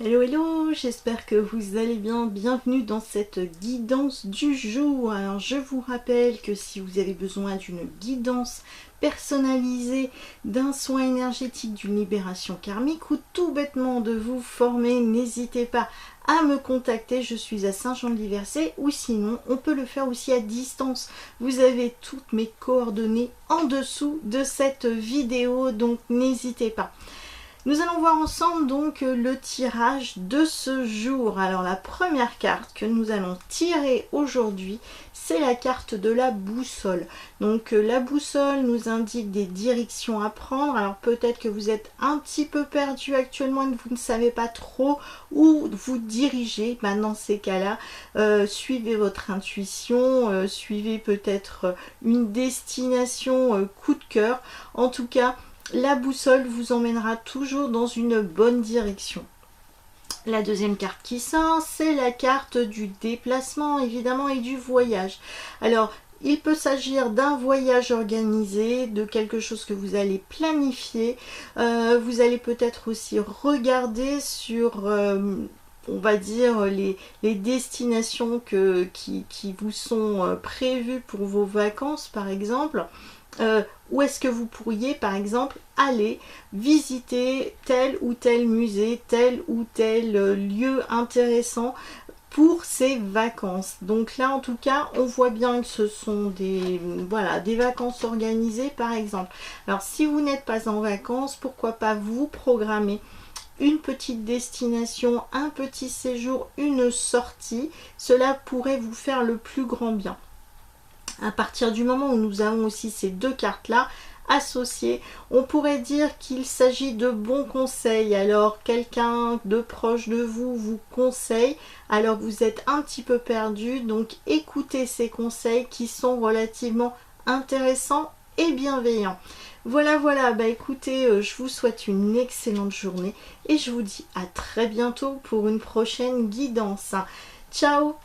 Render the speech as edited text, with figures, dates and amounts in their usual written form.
Hello hello, j'espère que vous allez bien. Bienvenue dans cette guidance du jour. Alors je vous rappelle que si vous avez besoin d'une guidance personnalisée, d'un soin énergétique, d'une libération karmique ou tout bêtement de vous former, n'hésitez pas à me contacter. Je suis à Saint-Jean-de-Liversay ou sinon on peut le faire aussi à distance. Vous avez toutes mes coordonnées en dessous de cette vidéo, donc n'hésitez pas. Nous allons voir ensemble donc le tirage de ce jour. Alors la première carte que nous allons tirer aujourd'hui, c'est la carte de la boussole. Donc la boussole nous indique des directions à prendre. Alors peut-être que vous êtes un petit peu perdu actuellement et que vous ne savez pas trop où vous diriger. Dans ces cas-là, suivez votre intuition, suivez peut-être une destination coup de cœur. En tout cas, la boussole vous emmènera toujours dans une bonne direction. La deuxième carte qui sort, c'est la carte du déplacement, évidemment, et du voyage. Alors, il peut s'agir d'un voyage organisé, de quelque chose que vous allez planifier. Vous allez peut-être aussi regarder sur... on va dire les destinations qui vous sont prévues pour vos vacances, par exemple. Où est-ce que vous pourriez par exemple aller visiter tel ou tel musée, tel ou tel lieu intéressant pour ces vacances. Donc là en tout cas on voit bien que ce sont des vacances organisées par exemple. Alors si vous n'êtes pas en vacances, pourquoi pas vous programmer une petite destination, un petit séjour, une sortie. Cela pourrait vous faire le plus grand bien. À partir du moment où nous avons aussi ces deux cartes-là associées, on pourrait dire qu'il s'agit de bons conseils. Alors, quelqu'un de proche de vous vous conseille, alors vous êtes un petit peu perdu, donc écoutez ces conseils qui sont relativement intéressants et bienveillants. Voilà, écoutez, je vous souhaite une excellente journée et je vous dis à très bientôt pour une prochaine guidance. Ciao!